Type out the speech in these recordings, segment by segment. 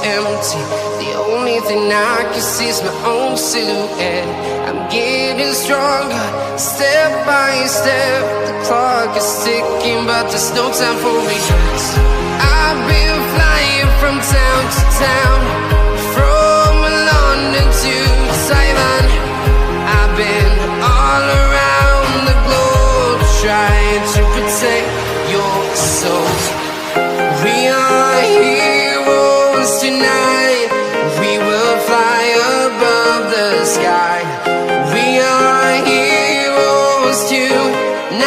empty. The only thing I can see is my own silhouette. I'm getting stronger, step by step. The clock is ticking, but there's no time for regrets. I've been flying from town to town, from London to Taiwan. I've been all around the globe, trying to protect your soul. We are heroes tonight. We will fly above the sky. We are heroes tonight.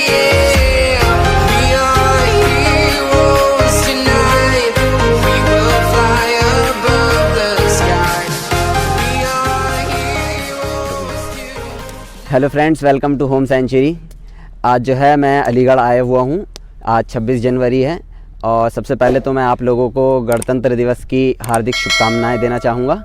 Yeah. We are heroes tonight. We will fly above the sky. We are heroes tonight. Hello friends, welcome to home century. आज जो है मैं अलीगढ़ आया हुआ हूँ। आज 26 जनवरी है और सबसे पहले तो मैं आप लोगों को गणतंत्र दिवस की हार्दिक शुभकामनाएं देना चाहूँगा।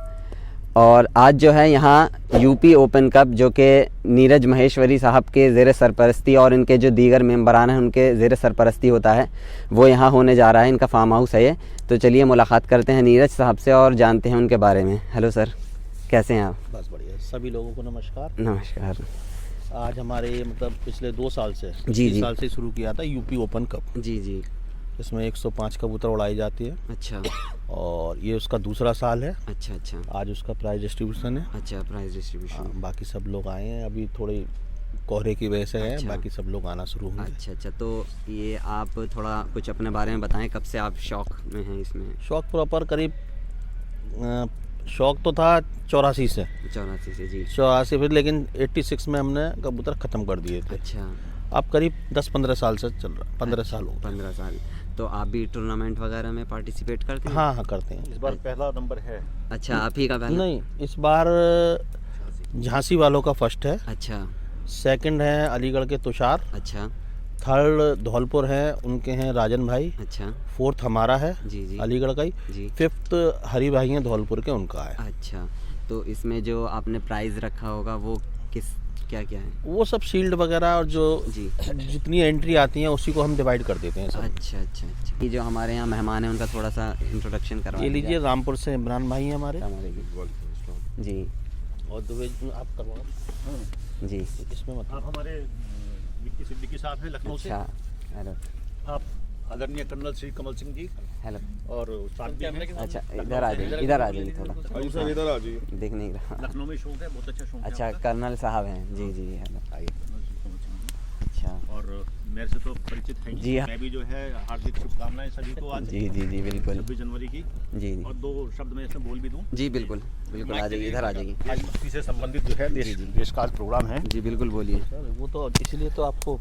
और आज जो है यहाँ यूपी ओपन कप, जो कि नीरज महेश्वरी साहब के ज़ेर सरपरस्ती और इनके जो दीगर मेंबरान हैं उनके ज़ेर सरपरस्ती होता है, वो यहाँ होने जा रहा है। इनका फार्म हाउस है ये। तो चलिए मुलाकात करते हैं नीरज साहब से और जानते हैं उनके बारे में। हेलो सर, कैसे हैं आप? बस बढ़िया। सभी लोगों को नमस्कार। नमस्कार। आज हमारे मतलब पिछले 2 साल से जी। साल से शुरू किया था यूपी ओपन कप। जी। इसमें 105 कबूतर उड़ाई जाती है। अच्छा। और ये उसका दूसरा साल है। अच्छा। आज उसका प्राइज डिस्ट्रीब्यूशन है। अच्छा, प्राइज डिस्ट्रीब्यूशन। बाकी सब लोग आए हैं, अभी थोड़े कोहरे की वजह से हैं। बाकी सब लोग आना शुरू हुए। अच्छा। तो ये आप थोड़ा कुछ अपने बारे में बताएं, कब से आप शौक में हैं इसमें? शौक प्रॉपर करीब शौक तो था 84 से। 84 से जी। 84 फिर, लेकिन 86 में हमने कबूतर ख़त्म कर दिए थे। अच्छा। अब करीब 10-15 साल से चल रहा। 15 साल हो गए। 15 साल। तो आप भी टूर्नामेंट वगैरह में पार्टिसिपेट करते हैं? हाँ करते हैं। इस बार पहला नंबर है। अच्छा, आप ही का पहला? नहीं, इस बार झांसी वालों का फर्स्ट है। अच्छा। सेकंड है अलीगढ़ के तुषार। अच्छा। थर्ड धौलपुर है, उनके हैं राजन भाई। अच्छा। फोर्थ हमारा है जी। अलीगढ़ का ही जी। फिफ्थ हरी भाई हैं धौलपुर के, उनका है। अच्छा। तो इसमें जो आपने प्राइज़ रखा होगा वो क्या है? वो सब शील्ड वगैरह और जो जी जितनी एंट्री आती हैं उसी को हम डिवाइड कर देते हैं सब। अच्छा। ये जो हमारे यहाँ मेहमान हैं उनका थोड़ा सा इंट्रोडक्शन करवा ये लीजिए, रामपुर से इमरान भाई हैं हमारे। जी। और दुबे आप करवाओ जी। इसमें मतलब आप हमारे विक्की सिद्दीकी साहब हैं लखनऊ से। अच्छा। हेलो। आप आदरणीय कर्नल श्री कमल सिंह जी हेलो। और साथ भी हैं। अच्छा, इधर आ जाइए थोड़ा। सर इधर आ जाइए। दिख नहीं रहा। लखनऊ में शौक है, बहुत अच्छा शौक है। अच्छा, कर्नल साहब हैं। जी। हेलो। आइए। अच्छा। और मेरे से तो परिचित हैं जी हाँ। मैं भी जो है हार्दिक शुभकामनाएं सभी को आज जी बिल्कुल। 26 जनवरी की। जी। और 2 शब्द मैं इसमें बोल भी दूं। जी बिल्कुल आ जाइए, इधर आ जाइए। आज इसी से संबंधित जो है देश का आज प्रोग्राम है। जी बिल्कुल बोलिए। वो तो इसलिए तो आपको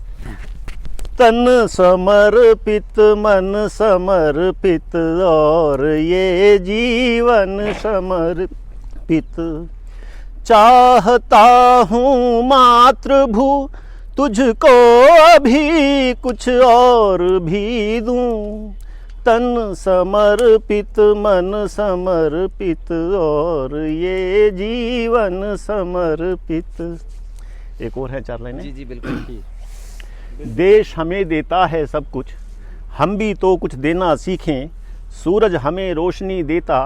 तन समर्पित मन समर्पित और ये जीवन समर्पित, चाहता हूँ मातृभू तुझको अभी कुछ और भी दूं। तन समर्पित मन समर्पित और ये जीवन समर्पित। एक और है 4 लाइनें। जी बिल्कुल। देश हमें देता है सब कुछ, हम भी तो कुछ देना सीखें। सूरज हमें रोशनी देता,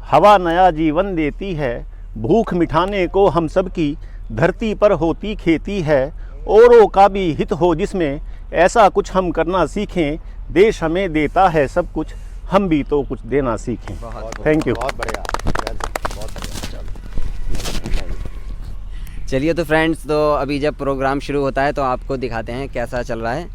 हवा नया जीवन देती है। भूख मिटाने को हम सब की धरती पर होती खेती है। औरों का भी हित हो जिसमें, ऐसा कुछ हम करना सीखें। देश हमें देता है सब कुछ, हम भी तो कुछ देना सीखें। Thank you. बहुत बढ़िया। चलिए तो फ्रेंड्स, तो अभी जब प्रोग्राम शुरू होता है तो आपको दिखाते हैं कैसा चल रहा है।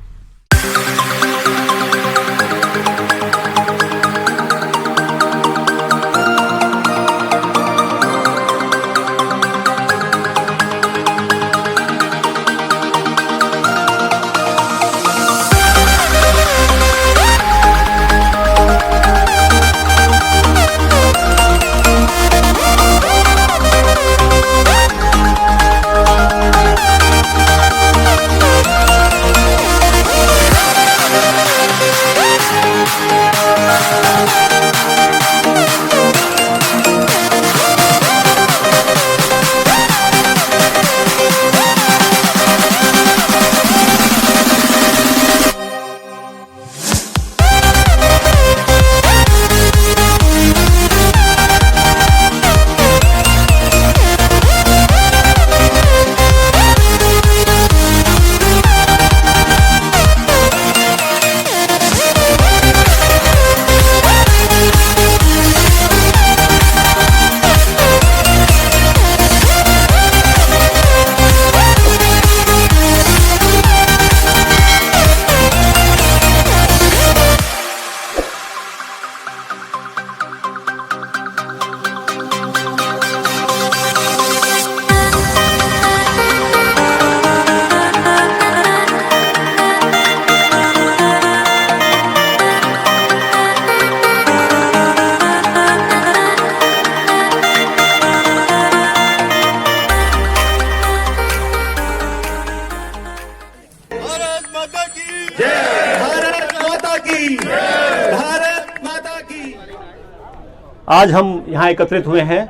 आज हम यहाँ एकत्रित हुए हैं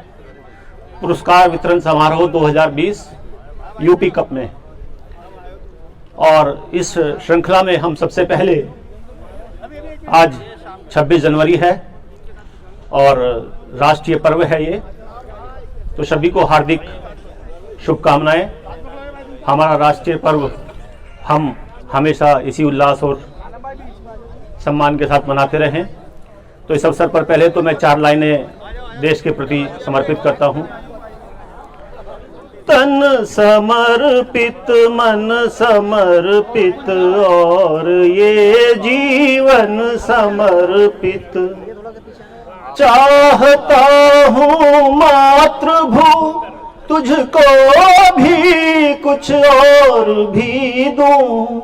पुरस्कार वितरण समारोह 2020 यूपी कप में, और इस श्रृंखला में हम सबसे पहले आज 26 जनवरी है और राष्ट्रीय पर्व है ये, तो सभी को हार्दिक शुभकामनाएं। हमारा राष्ट्रीय पर्व हम हमेशा इसी उल्लास और सम्मान के साथ मनाते रहें। तो इस अवसर पर पहले तो मैं 4 लाइनें देश के प्रति समर्पित करता हूं। तन समर्पित मन समर्पित और ये जीवन समर्पित, चाहता हूँ मातृभू तुझको भी कुछ और भी दूं।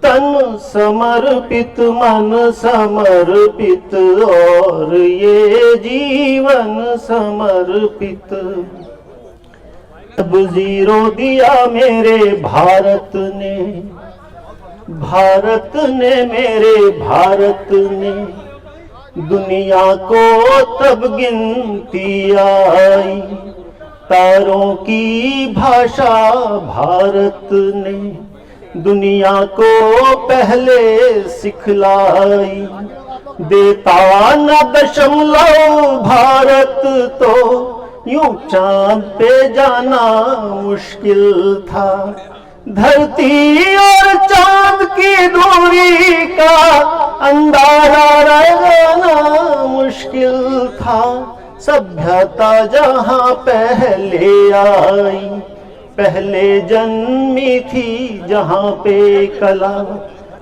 तन समर्पित मन समर्पित और ये जीवन समर्पित। अब जीरो दिया मेरे भारत ने, भारत ने मेरे भारत ने, दुनिया को तब गिनती आई। तारों की भाषा भारत ने दुनिया को पहले सिखलाई। देता न दशमलव भारत तो यूं चांद पे जाना मुश्किल था। धरती और चांद की दूरी का अंदाजा लगाना मुश्किल था। सभ्यता जहां पहले आई, पहले जन्मी थी जहां पे कला।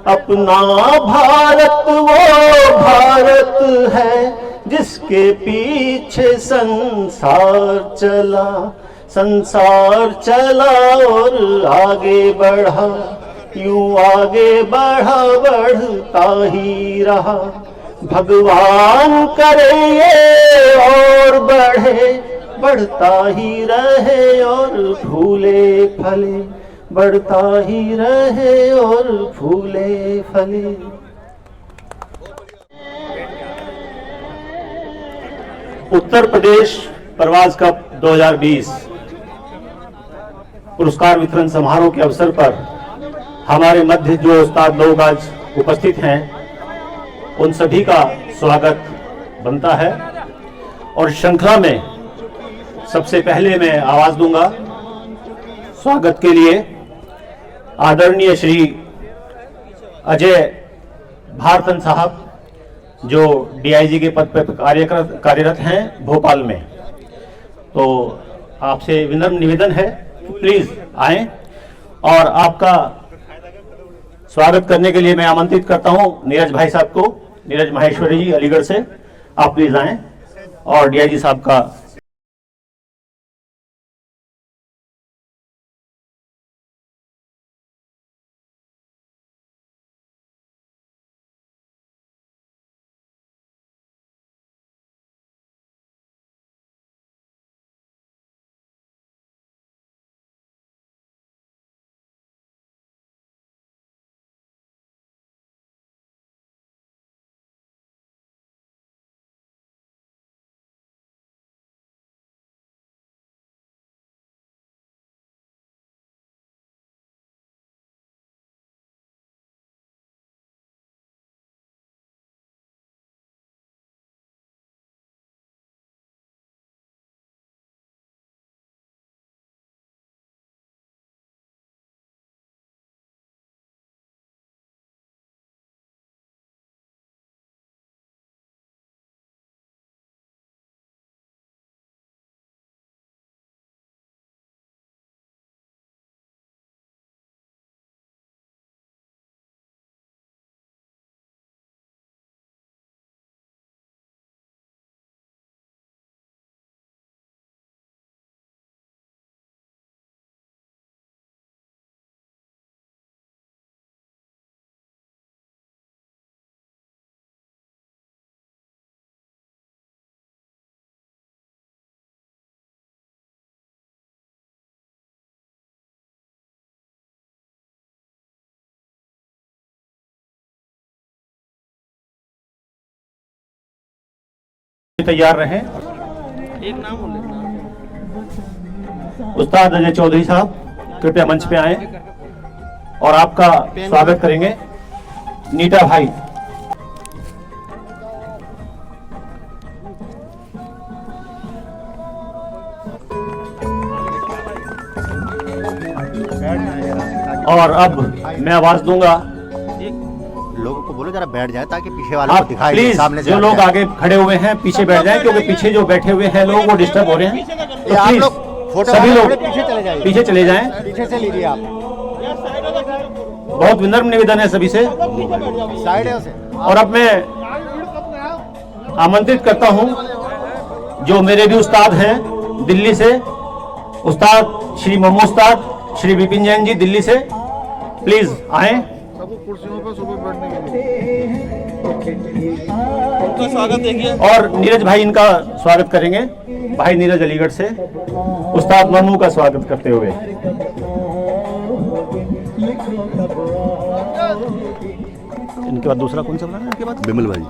अपना भारत वो भारत है जिसके पीछे संसार चला। संसार चला और आगे बढ़ा, यूं आगे बढ़ा बढ़ता ही रहा। भगवान करे ये और बढ़े, बढ़ता ही रहे और फूले फले, बढ़ता ही रहे और फूले फले। उत्तर प्रदेश प्रवास कप 2020 पुरस्कार वितरण समारोह के अवसर पर हमारे मध्य जो उस्ताद लोग आज उपस्थित हैं, उन सभी का स्वागत बनता है। और श्रृंखला में सबसे पहले मैं आवाज दूंगा स्वागत के लिए आदरणीय श्री अजय भारतन साहब, जो डीआईजी के पद पर कार्यरत हैं भोपाल में। तो आपसे विनम्र निवेदन है, प्लीज आएं। और आपका स्वागत करने के लिए मैं आमंत्रित करता हूं नीरज भाई साहब को, नीरज माहेश्वरी जी अलीगढ़ से। आप प्लीज आएं और डीआईजी साहब का तैयार रहें। उस्ताद अजय चौधरी साहब कृपया मंच पे आए और आपका स्वागत करेंगे। नीटा भाई, और अब मैं आवाज दूंगा। लोगों को बोलो जरा बैठ जाए ताकि पीछे वाले को आप दिखाई दे, प्लीज सामने से जो हट लोग जाए। आगे खड़े हुए हैं पीछे बैठ जाएं, क्योंकि पीछे जो बैठे हुए हैं लोग वो डिस्टर्ब हो रहे हैं। ये आप प्लीज लोग फोटो सभी वाले लोग थोड़े पीछे चले जाइए। पीछे चले जाएं। पीछे से लीजिए आप, बहुत विनम्र निवेदन है सभी से। साइड है उसे। और अब मैं आमंत्रित करता हूं जो मेरे भी उस्ताद हैं दिल्ली से, उस्ताद श्री ममू उस्ताद श्री विपिन जैन जी दिल्ली से, प्लीज आए। और नीरज भाई इनका स्वागत करेंगे। भाई नीरज अलीगढ़ से उस्ताद ममू का स्वागत करते हुए। इनके बाद दूसरा कौन सा बना है इनके बाद? बिमल भाई।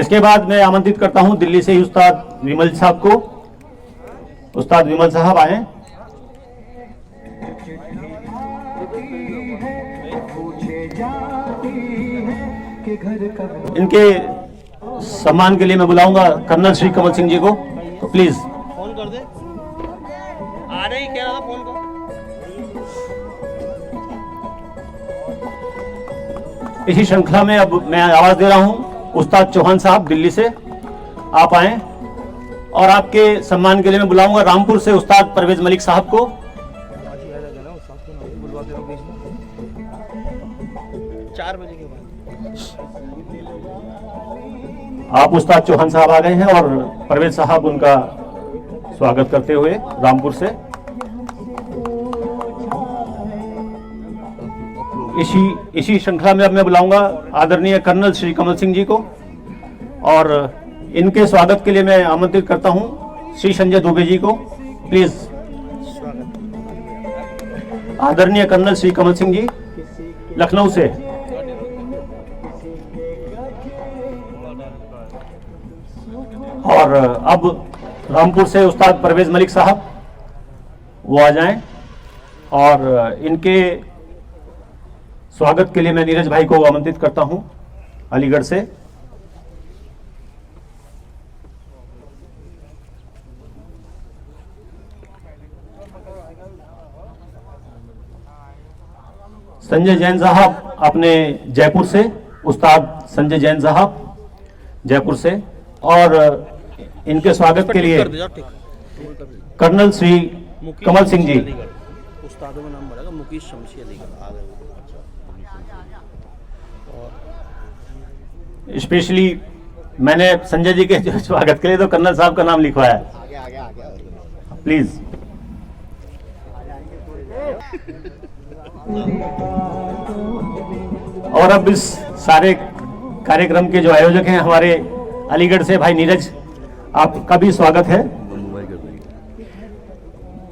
इसके बाद मैं आमंत्रित करता हूं दिल्ली से ही उस्ताद विमल साहब को। उस्ताद विमल साहब आए। इनके सम्मान के लिए मैं बुलाऊंगा कर्नल श्री कमल सिंह जी को, तो प्लीज फोन कर दे, आ रही कह रहा था फोन कर। इसी श्रृंखला में अब मैं आवाज दे रहा हूं उस्ताद चौहान साहब दिल्ली से, आप आए। और आपके सम्मान के लिए मैं बुलाऊंगा रामपुर से उस्ताद परवेज मलिक साहब को। आप उस्ताद चौहान साहब आ गए हैं और परवेज साहब उनका स्वागत करते हुए रामपुर से। इसी श्रृंखला में अब मैं बुलाऊंगा आदरणीय कर्नल श्री कमल सिंह जी को, और इनके स्वागत के लिए मैं आमंत्रित करता हूं श्री संजय दुबे जी को। प्लीज आदरणीय कर्नल श्री कमल सिंह जी लखनऊ से। और अब रामपुर से उस्ताद परवेज मलिक साहब वो आ जाएं, और इनके स्वागत के लिए मैं नीरज भाई को आमंत्रित करता हूं अलीगढ़ से। संजय जैन साहब अपने जयपुर से, उस्ताद संजय जैन साहब जयपुर से। और इनके स्वागत के लिए कर्नल श्री कमल सिंह जी। उस्तादों का नाम बढ़ेगा मुकेश शमशी अलीगढ़ आ गए। स्पेशली मैंने संजय जी के जो स्वागत के लिए तो कर्नल साहब का नाम लिखवाया है। आगे आगे आगे प्लीज। और अब इस सारे कार्यक्रम के जो आयोजक हैं हमारे अलीगढ़ से भाई नीरज, आपका भी स्वागत है।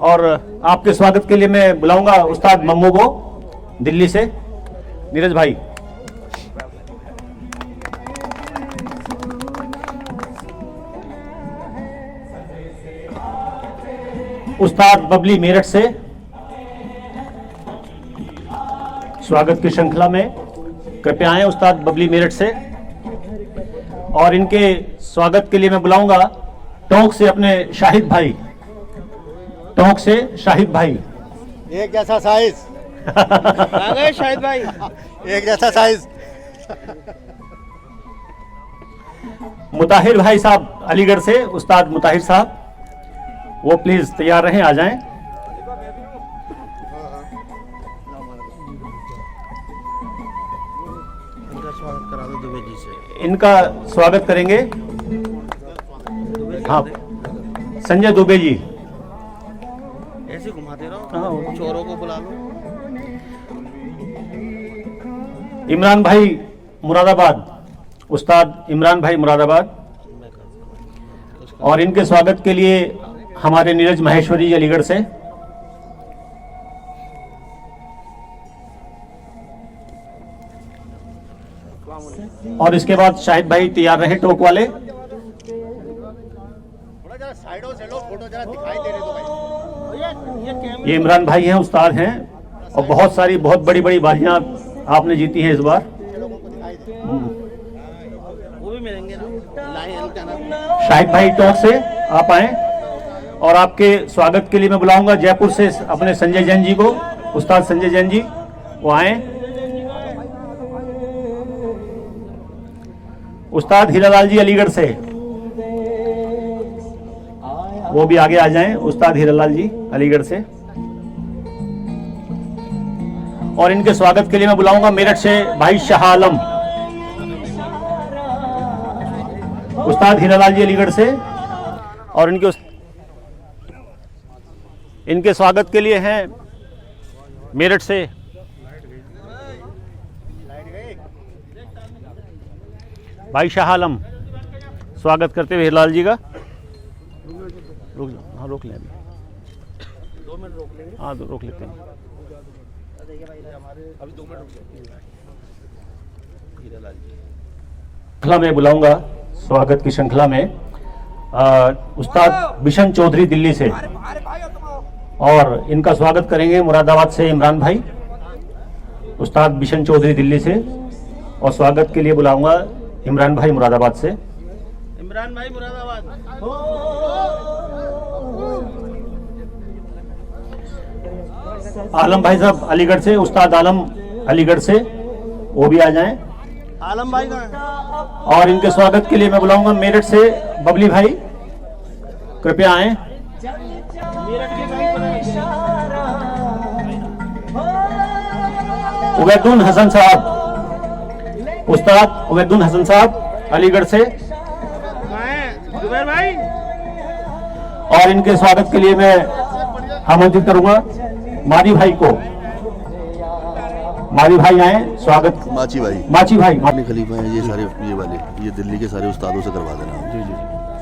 और आपके स्वागत के लिए मैं बुलाऊंगा उस्ताद मम्मू को दिल्ली से। नीरज भाई। उस्ताद बबली मेरठ से स्वागत की श्रृंखला में कृपया आए उस्ताद बबली मेरठ से। और इनके स्वागत के लिए मैं बुलाऊंगा टोंक से अपने शाहिद भाई, टोंक से शाहिद भाई। एक जैसा साइज आ गए शाहिद भाई। एक जैसा साइज। मुताहिर भाई साहब अलीगढ़ से, उस्ताद मुताहिर साहब वो प्लीज तैयार रहें, आ जाएं। इनका स्वागत करा दो दुबे जी से। इनका स्वागत करेंगे हाँ संजय दुबे जी। ऐसे घुमाते रहो, चोरों को बुला लो। इमरान भाई मुरादाबाद, उस्ताद इमरान भाई मुरादाबाद। और इनके स्वागत के लिए हमारे नीरज महेश्वरी जी अलीगढ़ से। और इसके बाद शाहिद भाई तैयार रहे टोक वाले। जरा साइडों से लो, फोटो जरा दिखाई दे रहे तो भाई। ये इमरान भाई हैं, उस्ताद हैं, और बहुत सारी बहुत बड़ी बड़ी बाजियां आपने जीती हैं इस बार। वो भी मिलेंगे ना। शाहिद भाई टॉक से आप आए, और आपके स्वागत के लिए मैं बुलाऊंगा जयपुर से अपने संजय जैन जी को, उस्ताद संजय जैन जी, वो आए। उस्ताद हीरालाल जी अलीगढ़ से, वो भी आगे आ जाएं, उस्ताद हीरालाल जी अलीगढ़ से। और इनके स्वागत के लिए मैं बुलाऊंगा मेरठ से भाई शाह आलम, उस्ताद हीरालाल जी अलीगढ़ से। और इनके स्वागत के लिए हैं मेरठ से भाई शाह आलम, स्वागत करते हुए हीरालाल जी का। रोक लें अभी, 2 मिनट रोक लेंगे। हाँ तो रोक लेते हैं। अभी 2 मिनट श्रृंखला में बुलाऊंगा स्वागत की श्रृंखला में उस्ताद बिशन चौधरी दिल्ली से, और इनका स्वागत करेंगे मुरादाबाद से इमरान भाई, उस्ताद बिशन चौधरी दिल्ली से। और स्वागत के लिए बुलाऊंगा इमरान भाई मुरादाबाद से। इमरान भाई मुरादाबाद। आलम भाई साहब अलीगढ़ से, उस्ताद आलम अलीगढ़ से, वो भी आ जाएं। आलम भाई का। और इनके स्वागत के लिए मैं बुलाऊंगा मेरठ से बबली भाई, कृपया आएं। उबैदुल हसन साहब, उस्ताद उबैदुल हसन साहब अलीगढ़ से। जुबैर भाई। और इनके स्वागत के लिए मैं आमंत्रित करूंगा मादी भाई को। मादी भाई आए, स्वागत। माची भाई, माची भाई, अपने खलीफा हैं ये सारे, ये वाले, ये दिल्ली के सारे उस्तादों से करवा देना। जी जी,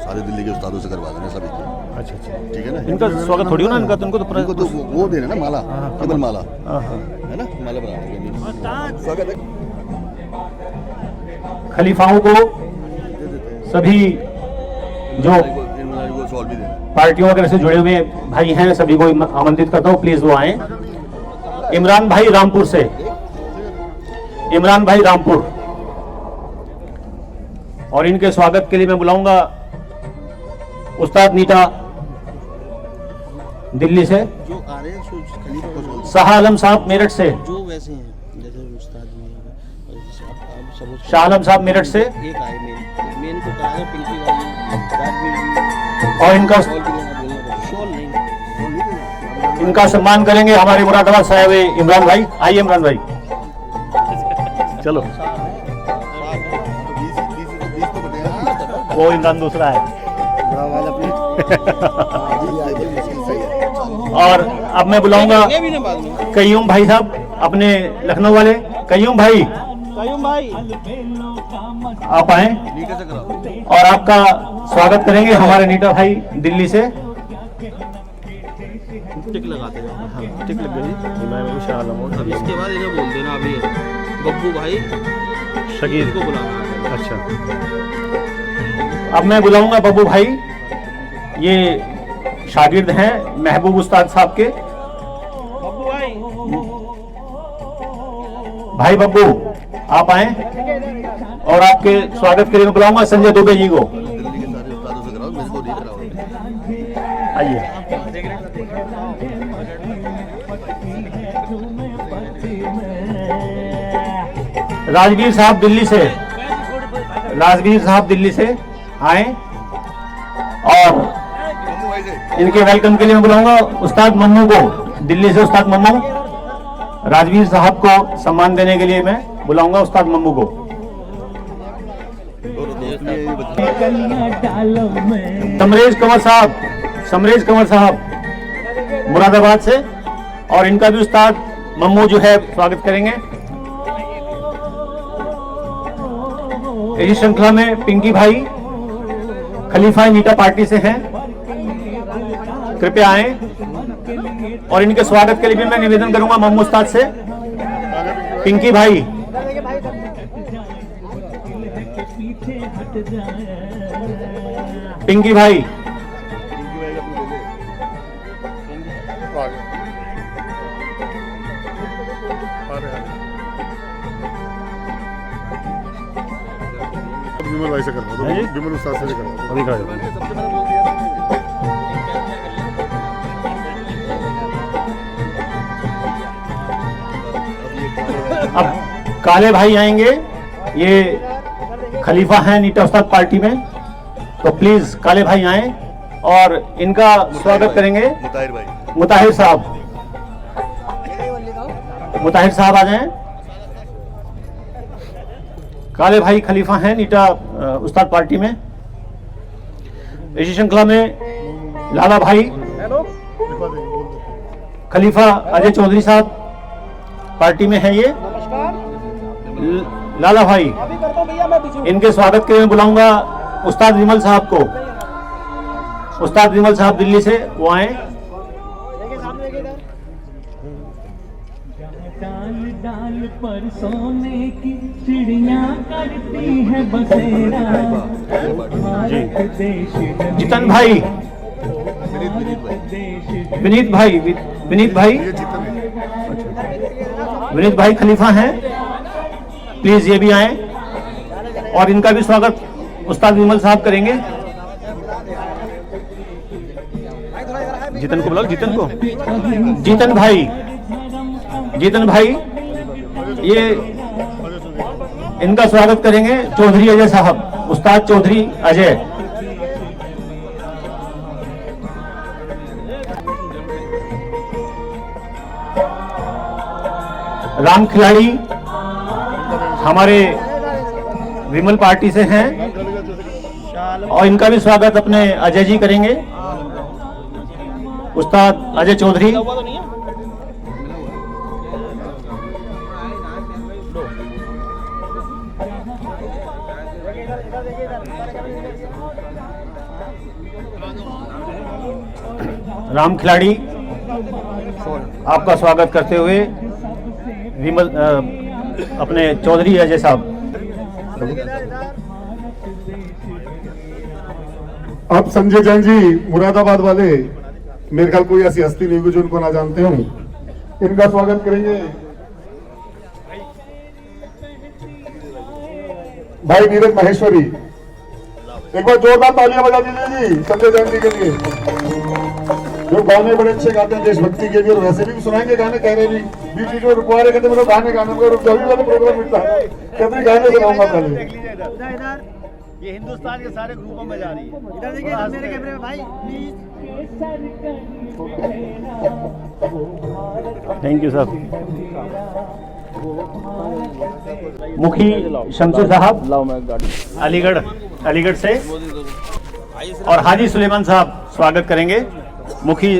सारे दिल्ली के उस्तादों से करवा देना सभी। अच्छा अच्छा, ठीक है ना। इनका स्वागत थोड़ी हो ना, इनका तो उनको उनको तो वो देना ना माला, केवल माला है ना, माला बना देंगे। स्वागत है। खलीफाओं को सभी जो सॉल्व भी देना। पार्टियों वगैरह से जुड़े हुए भाई हैं सभी को आमंत्रित करता हूँ, प्लीज वो आए। इमरान भाई रामपुर से, इमरान भाई रामपुर। और इनके स्वागत के लिए मैं बुलाऊंगा उस्ताद नीता दिल्ली से, जो आ रहे हैं खलीफा को शाह आलम साहब मेरठ से, जो वैसे हैं जैसे उस्ताद शाह आलम साहब मेरठ से। एक आए मेन को कराया पिंकी वाली राजवीर जी। और इनका शॉल नहीं, इनका सम्मान करेंगे हमारे मुरादाबाद साहब इमरान भाई। आइए इमरान भाई, चलो। वो इमरान दूसरा है। और अब मैं बुलाऊंगा ये भी ना बाद में। कयूम भाई साहब, अपने लखनऊ वाले कयूम भाई, कायूम भाई आप आए और आपका स्वागत करेंगे हमारे नीता भाई दिल्ली से। टिक लगाते रहो। ठीक लग गई। अब इसके बाद इन्हें बोल देना अभी बब्बू भाई शकील को बुलाना। अच्छा, अब मैं बुलाऊंगा बब्बू भाई, ये शागिर्द हैं महबूब उस्ताद साहब के। बब्बू भाई, भाई बब्बू आप आए, और आपके स्वागत के लिए मैं बुलाऊंगा संजय दुबे जी को। दिल्ली के सारे उस्तादों से कराओ, मेरे को नहीं कराओ। आइए। राजगीर साहब दिल्ली से, राजगीर साहब दिल्ली से आए, और इनके वेलकम के लिए मैं बुलाऊंगा उस्ताद मम्मू को, दिल्ली से उस्ताद मम्मू। राजवीर साहब को सम्मान देने के लिए मैं बुलाऊंगा उस्ताद मम्मू को। समरेश कंवर साहब, समरेश कंवर साहब मुरादाबाद से, और इनका भी उस्ताद मम्मू जो है स्वागत करेंगे। इसी श्रृंखला में पिंकी भाई खलीफा नीता पार्टी से हैं, कृपया आए। और इनके स्वागत के लिए भी मैं निवेदन करूंगा मम्मू उस्ताद से, पिंकी भाई। पिंकी भाई विमल भाई से करवा दो, हैं जी? विमल उस्ताद से करवा दो। अभी करा देता हूं। अब काले भाई आएंगे, ये खलीफा हैं नीटा उस्ताद पार्टी में, तो प्लीज काले भाई आए और इनका स्वागत करेंगे। मुताहिर भाई, मुताहिर साहब, मुताहिर साहब आ जाएं। काले भाई खलीफा हैं नीटा उस्ताद पार्टी में। इसी श्रृंखला में लाला भाई खलीफा अजय चौधरी साहब पार्टी में है ये। लाला भाई, इनके स्वागत के लिए मैं बुलाऊंगा उस्ताद विमल साहब को। उस्ताद विमल साहब दिल्ली से, वो आए। डाल डाल पर सोने की चिड़िया करती है बसेरा। जी। देश जितन भाई, विनीत भाई, विनीत भाई, विनीत भाई खलीफा हैं, प्लीज ये भी आए और इनका भी स्वागत उस्ताद विमल साहब करेंगे। जितन को बुलाओ, जितन को। जीतन भाई, जीतन भाई, ये इनका स्वागत करेंगे चौधरी अजय साहब, उस्ताद चौधरी अजय। राम खिलाड़ी हमारे विमल पार्टी से हैं और इनका भी स्वागत अपने अजय जी करेंगे, उस्ताद अजय चौधरी। राम खिलाड़ी, आपका स्वागत करते हुए विमल अपने चौधरी अजय साहब। अब संजय जैन जी मुरादाबाद वाले, मेरे ख्याल कोई ऐसी हस्ती नहीं होगी जो उनको ना जानते हो, इनका स्वागत करेंगे। भाई नीरज महेश्वरी, एक बार जोरदार तालियां बजा दीजिए जी संजय जैन जी के लिए, जो गाने बड़े अच्छे गाते हैं देशभक्ति के भी, और वैसे भी सुनाएंगे गाने, कह रहे भी बीच बीच में रुकवा रहे, कहते मेरे गाने में रुक जाओ, वाले प्रोग्राम मिलता है, कहते गाने सुनाऊंगा पहले। ये हिंदुस्तान के सारे ग्रुपों में जा रही है। इधर देखिए मेरे कैमरे में भाई, प्लीज। थैंक यू साहब। मुखी शमशेर साहब अलीगढ़ से, और हाजी सुलेमान साहब स्वागत करेंगे। मुखी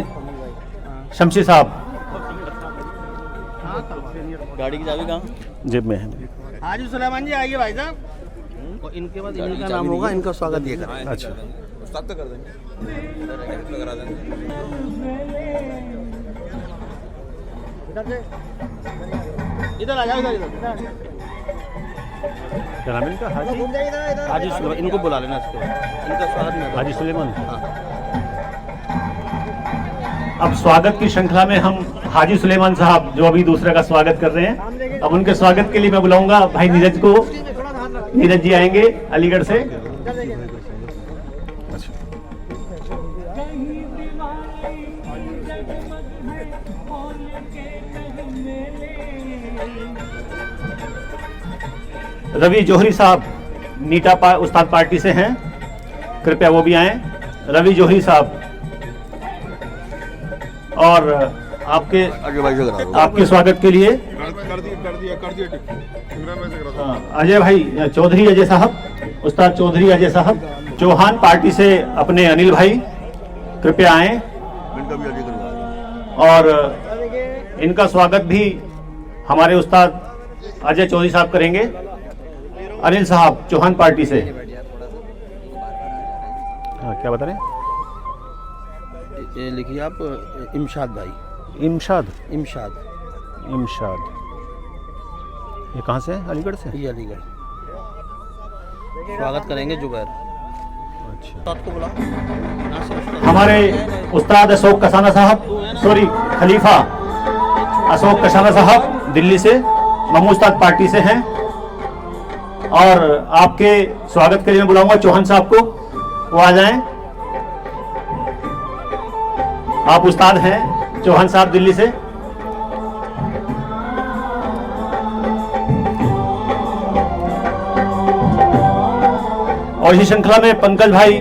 शमशेर साहब। गाड़ी की चाबी कहाँ? जेब में है। हाजी सुलेमान जी आइए भाई साहब। और इनके बाद इनका नाम होगा, इनका स्वागत ये करें। अच्छा, कर देंगे, करा देंगे। इधर आ जाओ, इधर क्या नाम है इनका? हाजी सुलेमान, इनको बुला लेना इसको, इनका स्वागत मैं हाजी सुलेमान। अब स्वागत की श्रृंखला में हम हाजी सुलेमान साहब जो अभी दूसरे का स्वागत कर रहे हैं, अब उनके स्वागत के लिए मैं बुलाऊंगा भाई नीरज को। नीरज जी आएंगे अलीगढ़ से। रवि जौहरी साहब नीटा उस्ताद पार्टी से हैं, कृपया वो भी आए। रवि जौहरी साहब, और आपके आपके स्वागत के लिए अजय भाई चौधरी अजय साहब, उस्ताद चौधरी अजय साहब। चौहान पार्टी से अपने अनिल भाई, कृपया आए और इनका स्वागत भी हमारे उस्ताद अजय चौधरी साहब करेंगे। अनिल साहब चौहान पार्टी से। हाँ, क्या बता रहे हैं? ये लिखिए आप, इमशाद भाई। इमशाद, इमशाद, इमशाद। ये कहाँ से है? अलीगढ़ से? ये अलीगढ़। स्वागत करेंगे जुबैर। अच्छा, आपको बुला। हमारे उस्ताद अशोक कसाना साहब, सॉरी खलीफा अशोक कसाना साहब दिल्ली से, ममू उस्ताद पार्टी से हैं। और आपके स्वागत के लिए मैं बुलाऊंगा चौहान साहब को, वो आ जाएं। आप उस्ताद हैं चौहान साहब दिल्ली से। और इसी श्रृंखला में पंकज भाई,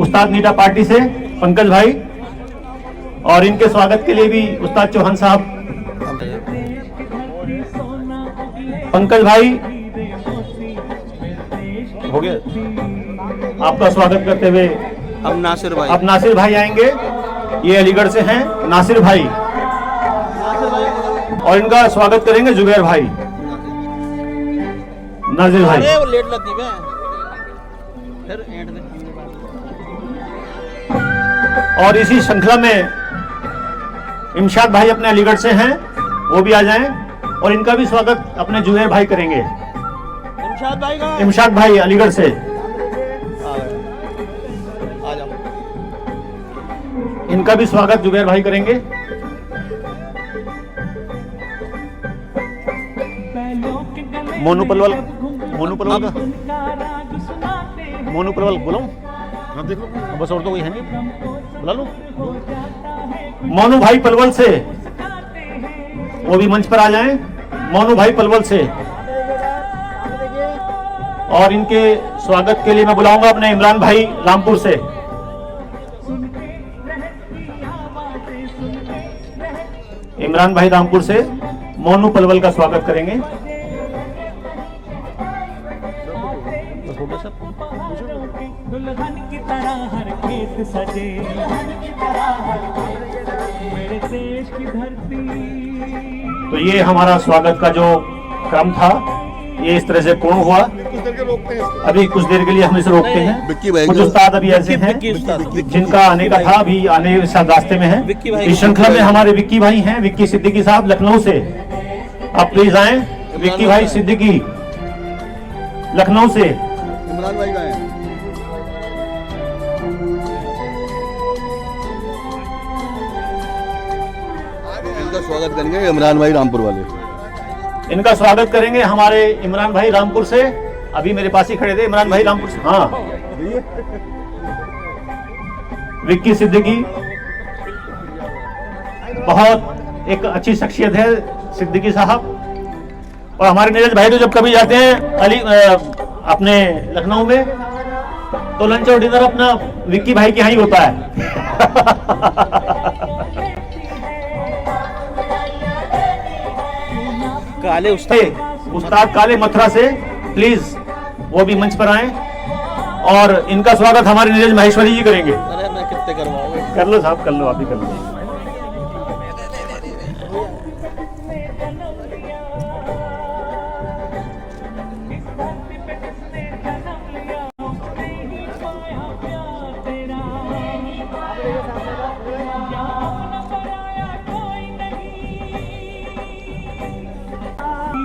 उस्ताद नीटा पार्टी से पंकज भाई, और इनके स्वागत के लिए भी उस्ताद चौहान साहब। पंकज भाई हो गया, आपका स्वागत करते हुए अब नासिर भाई, अब नासिर भाई आएंगे। ये अलीगढ़ से हैं नासिर भाई, और इनका स्वागत करेंगे जुबैर भाई, नासिर भाई। अरे वो लेट लगती है फिर एंड में। और इसी श्रृंखला में इमशाद भाई अपने अलीगढ़ से हैं, वो भी आ जाएं, और इनका भी स्वागत अपने जुबैर भाई करेंगे। इमशाद भाई का इमशाद भाई अलीगढ़ से, आ जाओ। इनका भी स्वागत जुबैर भाई करेंगे। मोनू पलवल, मोनू पलवल का, मोनू पलवल बुलाऊं? हाँ देखो, बस और तो कोई है नहीं, बुला लो। मोनू भाई पलवल से, वो भी मंच पर आ जाएं। मोनू भाई पलवल से, और इनके स्वागत के लिए मैं बुलाऊंगा अपने इमरान भाई रामपुर से। इमरान भाई रामपुर से मोनू पलवल का स्वागत करेंगे। दुल्हन की तरह हर खेत सजे, मेरे देश की धरती। तो ये हमारा स्वागत का जो क्रम था, ये इस तरह से पूर्ण हुआ। अभी कुछ देर के लिए हम इसे रोकते हैं। कुछ उस्ताद अभी ऐसे हैं जिनका आने का था, अभी आने शायद रास्ते में है। इस श्रृंखला में हमारे विक्की भाई हैं, विक्की सिद्दीकी साहब लखनऊ से। आप प्लीज आए, विक्की भाई सिद्दीकी लखनऊ से। इमरान भाई का है। इनका स्वागत करेंगे इमरान भाई रामपुर वाले। इनका स्वागत करेंगे हमारे इमरान भाई रामपुर से। अभी मेरे पास ही खड़े थे इमरान भाई रामपुर से। हाँ, विक्की सिद्दीकी बहुत एक अच्छी शख्सियत है सिद्दीकी साहब। और हमारे नीरज भाई तो जब कभी जाते हैं अपने लखनऊ में, तो लंच और डिनर अपना विक्की भाई के यहाँ ही होता है। काले उस्ताद काले मथुरा से, प्लीज वो भी मंच पर आए, और इनका स्वागत हमारे नीरज माहेश्वरी जी करेंगे। अरे मैं कितने करवाओगे? कर लो साहब, कर लो, आप ही कर लो।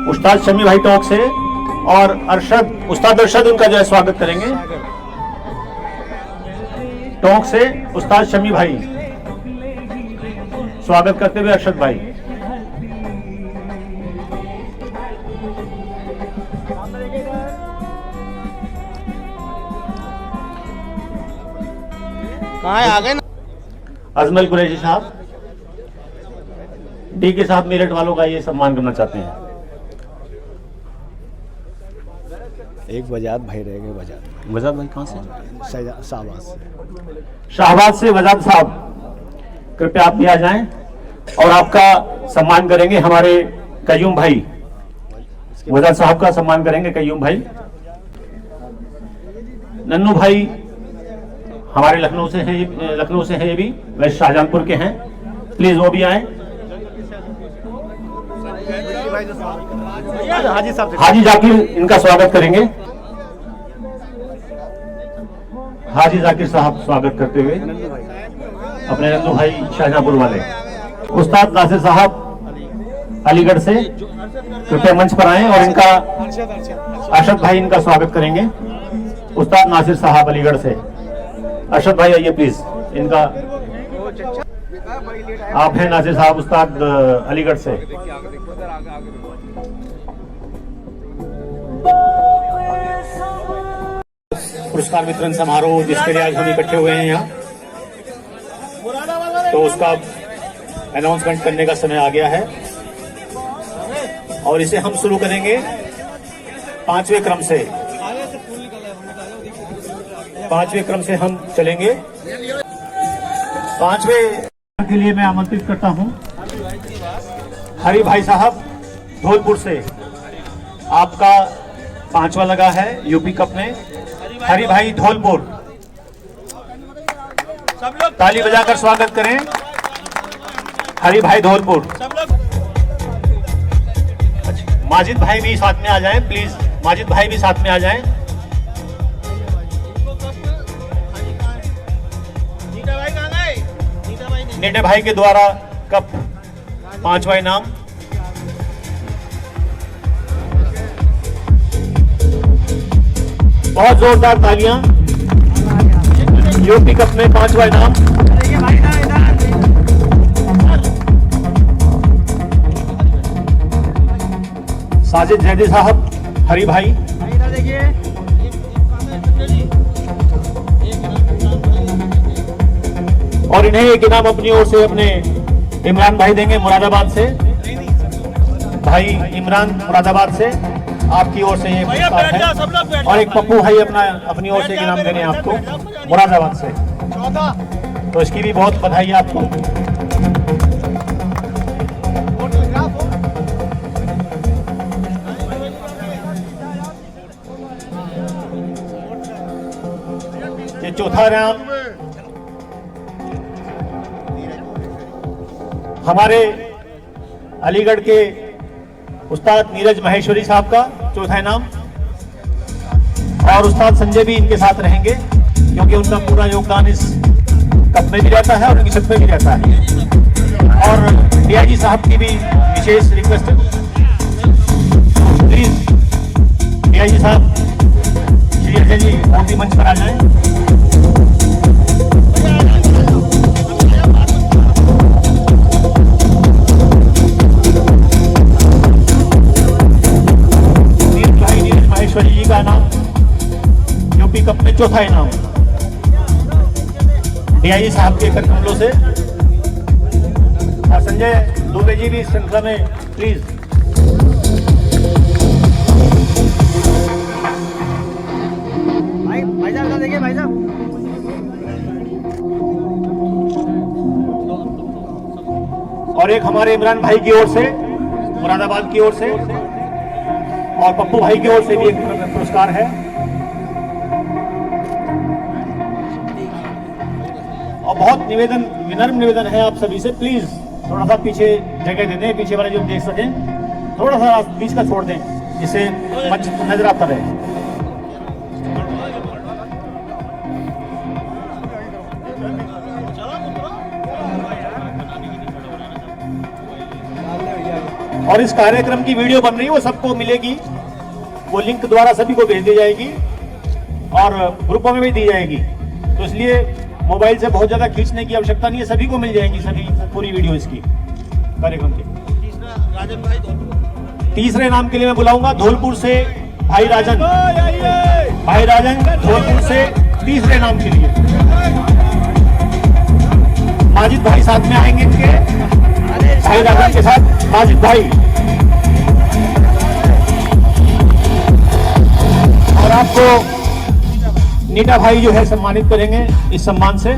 उस्ताद शमी भाई टॉक से, और उस्ताद अरशद उनका जो है स्वागत करेंगे टॉक से। उस्ताद शमी भाई स्वागत करते हुए अरशद भाई। कहाँ आ गए? अजमल कुरैशी साहब, डी के साहब मेरठ वालों का ये सम्मान करना चाहते हैं। एक वजाद भाई रह गए। वजाद भाई कहाँ से? शाहबाज से। शाहबाज से वजाद साहब, कृपया आप भी आ जाएं, और आपका सम्मान करेंगे हमारे कयूम भाई। वजाद साहब का सम्मान करेंगे कयूम भाई। नन्नू भाई हमारे लखनऊ से हैं, ये भी वैसे शाहजहांपुर के हैं, प्लीज वो भी आए। हाजी जाकिर इनका स्वागत करेंगे। हाजी जाकिर साहब स्वागत करते हुए अपने नन्नू भाई शाहजहांपुर वाले। उस्ताद नासिर साहब अलीगढ़ से, कृपया मंच पर आए, और इनका अरशद भाई इनका स्वागत करेंगे। उस्ताद नासिर साहब अलीगढ़ से। अरशद भाई आइए प्लीज। इनका आप हैं नासिर साहब, उस्ताद अलीगढ़ से। पुरस्कार वितरण समारोह जिसके लिए आज हम इकट्ठे हुए हैं यहाँ, तो उसका अनाउंसमेंट करने का समय आ गया है और इसे हम शुरू करेंगे 5वें क्रम से। 5वें क्रम से हम चलेंगे। 5वें के लिए मैं आमंत्रित करता हूं हरि भाई साहब धौलपुर से। आपका 5वां लगा है यूपी कप में। हरि भाई धौलपुर, ताली बजाकर स्वागत करें हरि भाई धौलपुर। माजिद भाई भी साथ में आ जाएं प्लीज, माजिद भाई भी साथ में आ जाएं। नीटे भाई के द्वारा कप 5वां इनाम। बहुत जोरदार तालियां। यूपी कप में 5वां इनाम। साजिद जैदी साहब, हरि भाई। और इन्हें एक इनाम अपनी ओर से अपने इमरान भाई देंगे मुरादाबाद से। भाई इमरान मुरादाबाद से आपकी ओर से ये पुरस्कार है। और एक पप्पू भाई अपनी ओर से एक इनाम देने आपको मुरादाबाद से, तो इसकी भी बहुत बधाई आपको। ये चौथा इनाम हमारे अलीगढ़ के उस्ताद नीरज माहेश्वरी साहब का चौथा इनाम। और उस्ताद संजय भी इनके साथ रहेंगे क्योंकि उनका पूरा योगदान इस कप में भी रहता है और उनकी छत में भी रहता है। और डीआईजी साहब की भी विशेष रिक्वेस्ट है, प्लीज डीआईजी साहब श्री अजय जी मोदी मंच पर आ जाएं। माहेश्वरी जी का नाम यूपी कप में चौथा इनाम डीआईजी साहब के कर कमलों से। और संजय दुबे जी भी श्रृंखला में प्लीज। भाई साहब देखिए भाई साहब। और एक हमारे इमरान भाई की ओर से मुरादाबाद की ओर से और पप्पू भाई की ओर से भी एक पुरस्कार है। और बहुत विनम्र निवेदन है आप सभी से, प्लीज थोड़ा सा पीछे जगह दे दें, पीछे वाले जो देख सकें थोड़ा सा बीच का छोड़ दें जिससे मंच नजर आता रहे। और इस कार्यक्रम की वीडियो बन रही है वो सबको मिलेगी, वो लिंक द्वारा सभी को भेज दी जाएगी और ग्रुपों में भी दी जाएगी। तो इसलिए मोबाइल से बहुत ज्यादा खींचने की आवश्यकता नहीं है, सभी को मिल जाएगी सभी पूरी वीडियो इसकी कार्यक्रम की। तीसरे नाम के लिए मैं बुलाऊंगा धौलपुर से भाई राजन। भाई राजन धौलपुर से तीसरे नाम के लिए। माजिद भाई साथ में आएंगे इनके, भाई राजन के साथ माजिद भाई। और आपको नीटा भाई जो है सम्मानित करेंगे इस सम्मान से।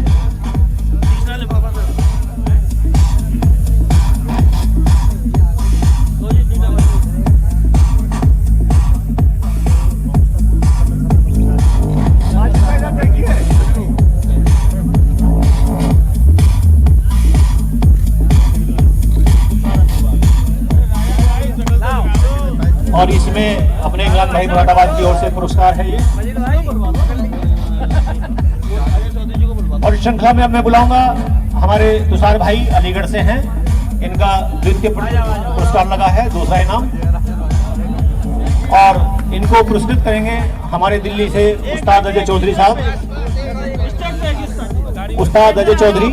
और इसमें अपने इमरान भाई मुरादाबाद की ओर से पुरस्कार है ये। और श्रृंखला में अब मैं बुलाऊंगा हमारे तुषार भाई अलीगढ़ से हैं, इनका द्वितीय पुरस्कार लगा है, दूसरा इनाम। और इनको पुरस्कृत करेंगे हमारे दिल्ली से उस्ताद अजय चौधरी साहब। उस्ताद अजय चौधरी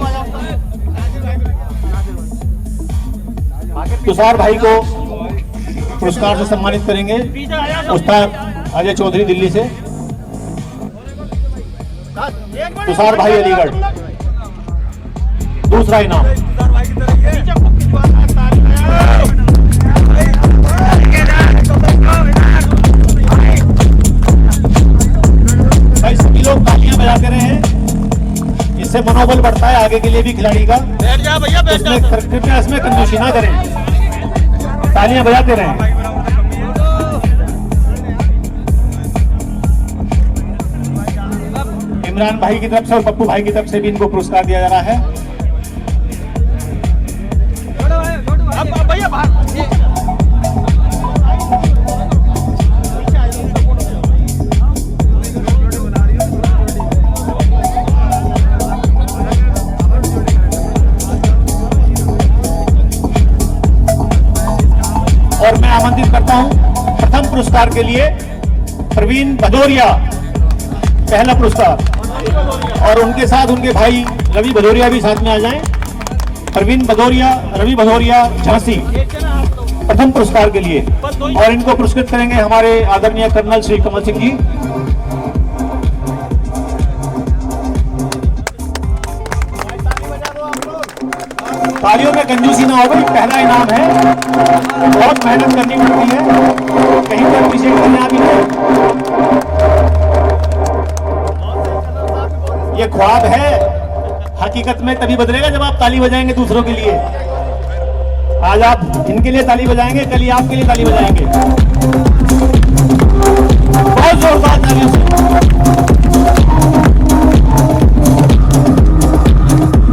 तुषार भाई को पुरस्कार से सम्मानित करेंगे। उस्ताद अजय चौधरी दिल्ली से, तुषार भाई अलीगढ़, दूसरा इनाम। भाई सभी लोग तालियां बजाते रहे, इससे मनोबल बढ़ता है आगे के लिए भी खिलाड़ी का। इसमें कंजूसी ना करें, तालियां बजाते रहें। इमरान भाई की तरफ से और पप्पू भाई की तरफ से भी इनको पुरस्कार दिया जा रहा है। और मैं आमंत्रित करता हूं प्रथम पुरस्कार के लिए प्रवीण भदौरिया, पहला पुरस्कार, और उनके साथ उनके भाई रवि भदौरिया भी साथ में आ जाएं। प्रवीण भदौरिया, रवि भदौरिया, झांसी, प्रथम पुरस्कार के लिए, और इनको पुरस्कृत करेंगे हमारे आदरणीय कर्नल श्री कमल सिंह जी। तालियों में कंजूसी ना हो, भाई पहला इनाम है, बहुत मेहनत करनी पड़ती है, कहीं पर पीछे करना भी है। ये ख्वाब है, हकीकत में तभी बदलेगा जब आप ताली बजाएंगे दूसरों के लिए। आज आप इनके लिए ताली बजाएंगे, कल ही आपके लिए ताली बजाएंगे, बहुत जोरदार तालियों से।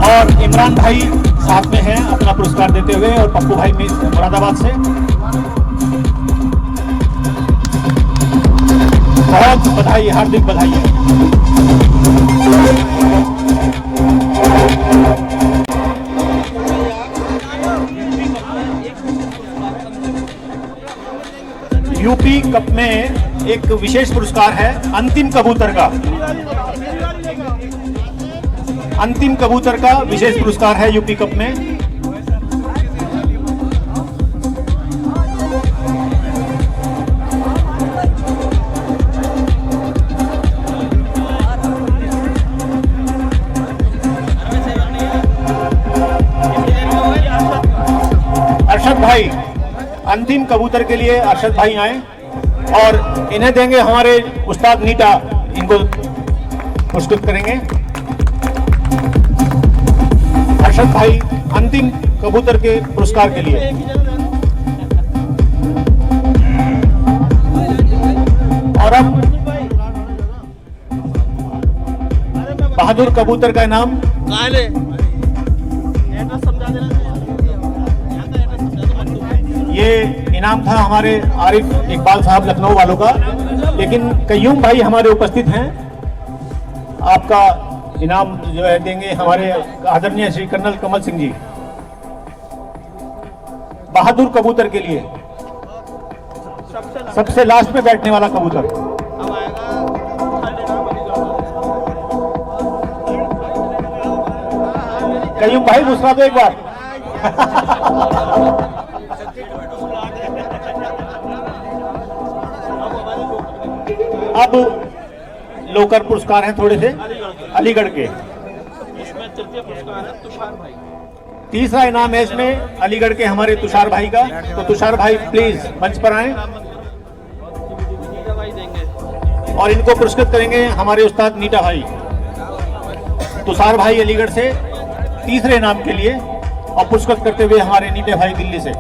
और इमरान भाई साथ में हैं अपना पुरस्कार देते हुए, और पप्पू भाई मुरादाबाद से। बहुत बधाई, हार्दिक बधाई है। यूपी कप में एक विशेष पुरस्कार है अंतिम कबूतर का। अंतिम कबूतर का विशेष पुरस्कार है यूपी कप में। अरशद भाई, अंतिम कबूतर के लिए अरशद भाई आए और इन्हें देंगे हमारे उस्ताद नीटा, इनको पुरस्कृत करेंगे। अरशद भाई अंतिम कबूतर के पुरस्कार के लिए। और अब बहादुर कबूतर का इनाम ये इनाम था हमारे आरिफ इकबाल साहब लखनऊ वालों का, लेकिन कयूम भाई हमारे उपस्थित हैं। आपका इनाम जो है देंगे हमारे आदरणीय श्री कर्नल कमल सिंह जी। बहादुर कबूतर के लिए सबसे लास्ट में बैठने वाला कबूतर। कयूम भाई दूसरा तो एक बार। अब लोकर पुरस्कार हैं थोड़े से अलीगढ़ के। इसमें तृतीय पुरस्कार है तुषार भाई। तीसरा इनाम है इसमें अलीगढ़ के हमारे तुषार भाई का। तो तुषार भाई प्लीज मंच पर आएं और इनको पुरस्कृत करेंगे हमारे उस्ताद नीटा भाई। तुषार भाई अलीगढ़ से तीसरे इनाम के लिए, और पुरस्कृत करते हुए हमारे नीटे भाई दिल्ली से।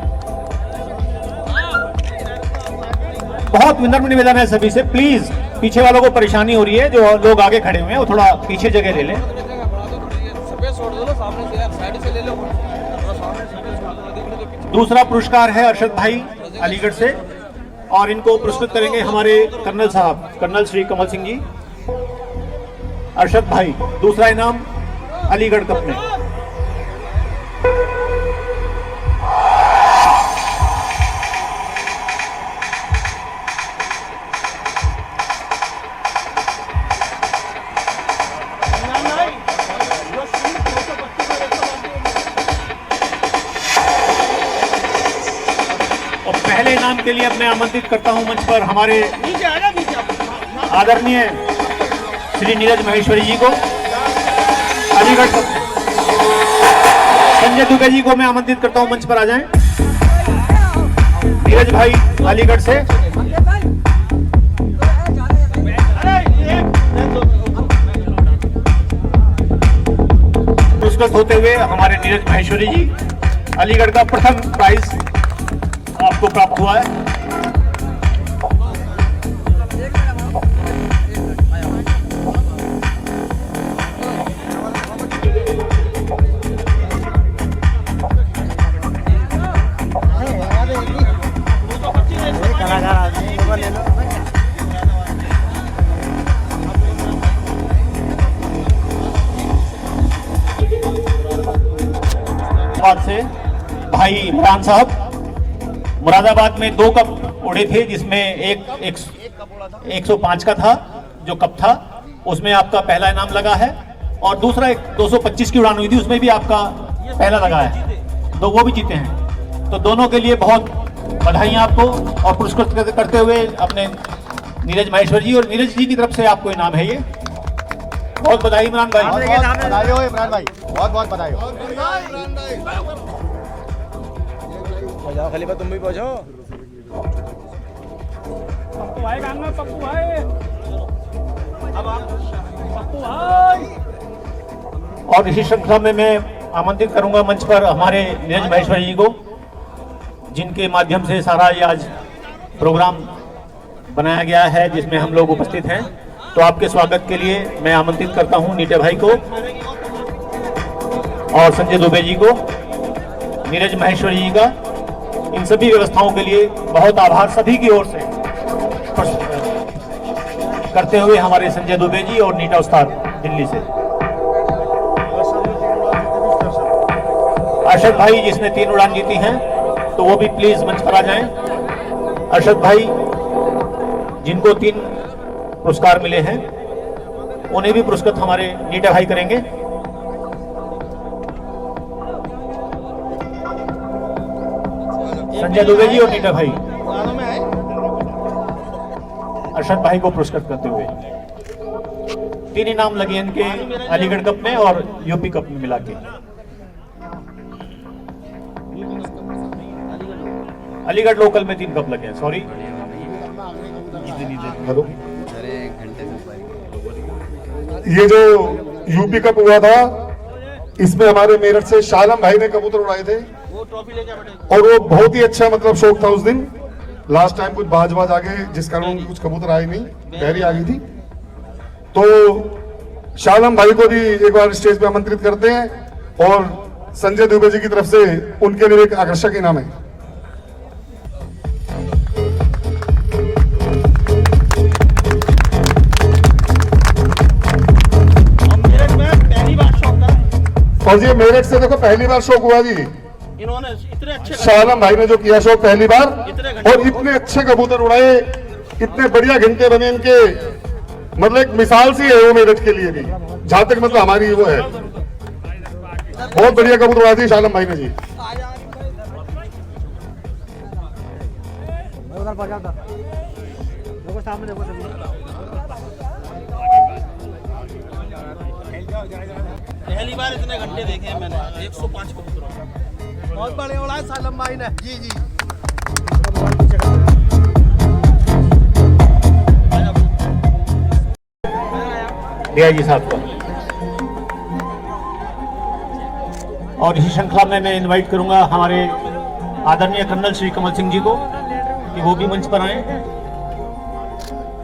बहुत विनम्र निवेदन है सभी से, प्लीज पीछे वालों को परेशानी हो रही है, जो लोग आगे खड़े हुए हैं वो थोड़ा पीछे जगह ले लें। दूसरा पुरस्कार है अरशद भाई अलीगढ़ से, और इनको पुरस्कृत करेंगे हमारे कर्नल साहब, कर्नल श्री कमल सिंह जी। अरशद भाई दूसरा इनाम अलीगढ़ कप में। और पहले इनाम के लिए मैं आमंत्रित करता हूं मंच पर हमारे आदरणीय श्री नीरज माहेश्वरी जी को, अलीगढ़ संजय दुबे जी को मैं आमंत्रित करता हूं, मंच पर आ जाएं। नीरज भाई अलीगढ़ से। पुरस्कृत होते हुए हमारे नीरज माहेश्वरी जी, अलीगढ़ का प्रथम प्राइज आपको प्राप्त हुआ है। से भाई इमरान साहब, मुरादाबाद में 2 कप उड़े थे, जिसमें एक 105 का था जो कप था, उसमें आपका पहला इनाम लगा है, और दूसरा एक 225 की उड़ान हुई थी, उसमें भी आपका पहला लगा है, तो वो भी जीते हैं। तो दोनों के लिए बहुत बधाइयां आपको, और पुरस्कृत करते हुए अपने नीरज माहेश्वर जी, और नीरज जी की तरफ से आपको इनाम है ये। बहुत बधाई इमरान भाई, बधाई हो इमरान भाई, बहुत बहुत बधाई हो। जाओ खलीफा, तुम भी पहुंचो। पप्पू भाई काम में, पप्पू भाई, अब पप्पू भाई। और इसी श्रृंखला में मैं आमंत्रित करूंगा मंच पर हमारे नीरज माहेश्वरी जी को, जिनके माध्यम से सारा ये आज प्रोग्राम बनाया गया है, जिसमें हम लोग उपस्थित हैं। तो आपके स्वागत के लिए मैं आमंत्रित करता हूं नीटे भाई को और संजय दुबे जी को, नीरज माहेश्वरी जी का। इन सभी व्यवस्थाओं के लिए बहुत आभार सभी की ओर से करते हुए हमारे संजय दुबे जी और नीटा उस्ताद दिल्ली से। अरशद भाई जिसने 3 उड़ान जीती हैं, तो वो भी प्लीज मंच पर आ जाएं। अरशद भाई जिनको 3 पुरस्कार मिले हैं, उन्हें भी पुरस्कृत हमारे नीटा भाई करेंगे। संजय दुबे जी और नीटा भाई अरशद भाई को पुरस्कृत करते हुए 3 इनाम लगे इनके अलीगढ़ कप में और यूपी कप में मिला के। अलीगढ़ लोकल में 3 कप लगे हैं, सॉरी। हेलो, ये जो यूपी कप हुआ था, इसमें हमारे मेरठ से शालम भाई ने कबूतर उड़ाए थे, और वो बहुत ही अच्छा मतलब शौक था उस दिन। लास्ट टाइम कुछ बाज आ गए, जिस कारण उनकी कुछ कबूतर आई नहीं, पहरी आ गई थी। तो शालम भाई को भी एक बार स्टेज पे आमंत्रित करते हैं, और संजय दुबे जी की तरफ से उनके लिए एक आकर्षक इनाम है। और ये मेरठ से देखो पहली बार शौक हुआ जी, इन्होंने इतने अच्छे शालम भाई ने जो किया शौक पहली बार, और इतने अच्छे कबूतर उड़ाए, इतने बढ़िया घंटे बने इनके, मतलब एक मिसाल सी है वो मेरठ के लिए भी, जहां तक मतलब हमारी वो है। बहुत बढ़िया कबूतर उड़ा दी शालम भाई ने जी। पहली बार इतने घंटे देखे हैं मैंने, 105 कबूतर। बहुत बढ़िया उड़ाया शालम भाई ने। जी जी, डीआईजी साहब को। और इसी श्रृंखला में मैं इनवाइट करूंगा हमारे आदरणीय कर्नल श्री कमल सिंह जी को, कि वो भी मंच पर आए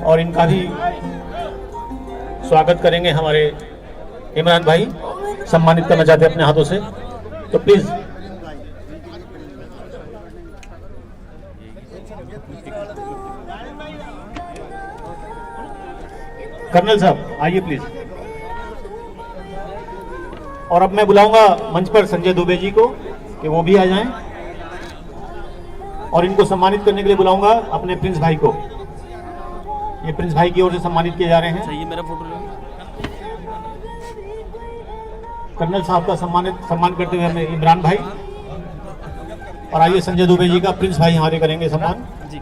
और इनका भी स्वागत करेंगे। हमारे इमरान भाई सम्मानित करना चाहते हैं अपने हाथों से, तो प्लीज। कर्नल साहब आइए प्लीज। और अब मैं बुलाऊंगा मंच पर संजय दुबे जी को, कि वो भी आ जाएं, और इनको सम्मानित करने के लिए बुलाऊंगा अपने प्रिंस भाई को। ये प्रिंस भाई की ओर से सम्मानित किए जा रहे हैं। ये मेरा फोटो कर्नल साहब का सम्मान करते हुए हमें इमरान भाई, और आइए संजय दुबे जी का प्रिंस भाई हमारे करेंगे सम्मान। जी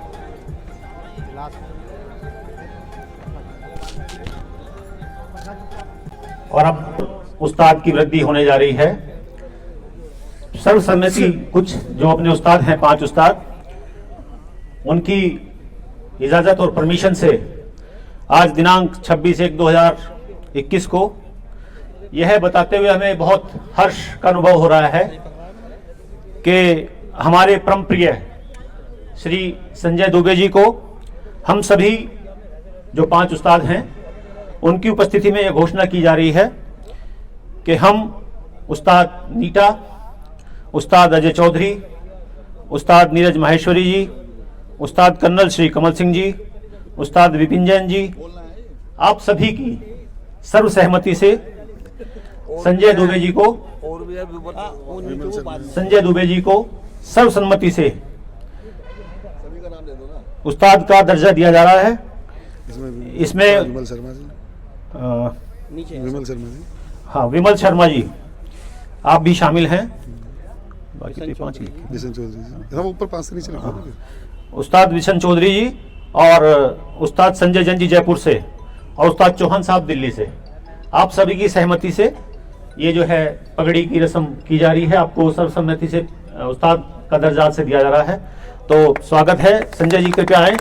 और अब उस्ताद की वृद्धि होने जा रही है। सर्वसम्मति कुछ जो अपने उस्ताद हैं 5 उस्ताद, उनकी इजाज़त और परमिशन से आज दिनांक 26/1/2021 को यह बताते हुए हमें बहुत हर्ष का अनुभव हो रहा है कि हमारे परम प्रिय श्री संजय दुबे जी को हम सभी जो 5 उस्ताद हैं उनकी उपस्थिति में यह घोषणा की जा रही है कि हम उस्ताद नीटा, उस्ताद अजय चौधरी, उस्ताद नीरज माहेश्वरी जी, उस्ताद कर्नल श्री कमल सिंह जी, उस्ताद विपिन जैन जी, आप सभी की सर्वसहमति से संजय दुबे जी को सर्वसम्मति से उस्ताद का दर्जा दिया जा रहा है। इसमें विमल शर्मा जी, हाँ, विमल शर्मा जी आप भी शामिल हैं। बाकी तो 5 बिशन चौधरी जी, हम ऊपर 5 से नीचे लिखा उस्ताद बिशन चौधरी जी और उस्ताद संजय जैन जी जयपुर से और उस्ताद चौहान साहब दिल्ली से, आप सभी की सहमति से ये जो है पगड़ी की रस्म की जा रही है। आपको सर्वसम्मति से उस्ताद का दर्जा आज से दिया जा रहा है। तो स्वागत है। संजय जी कृपया आए।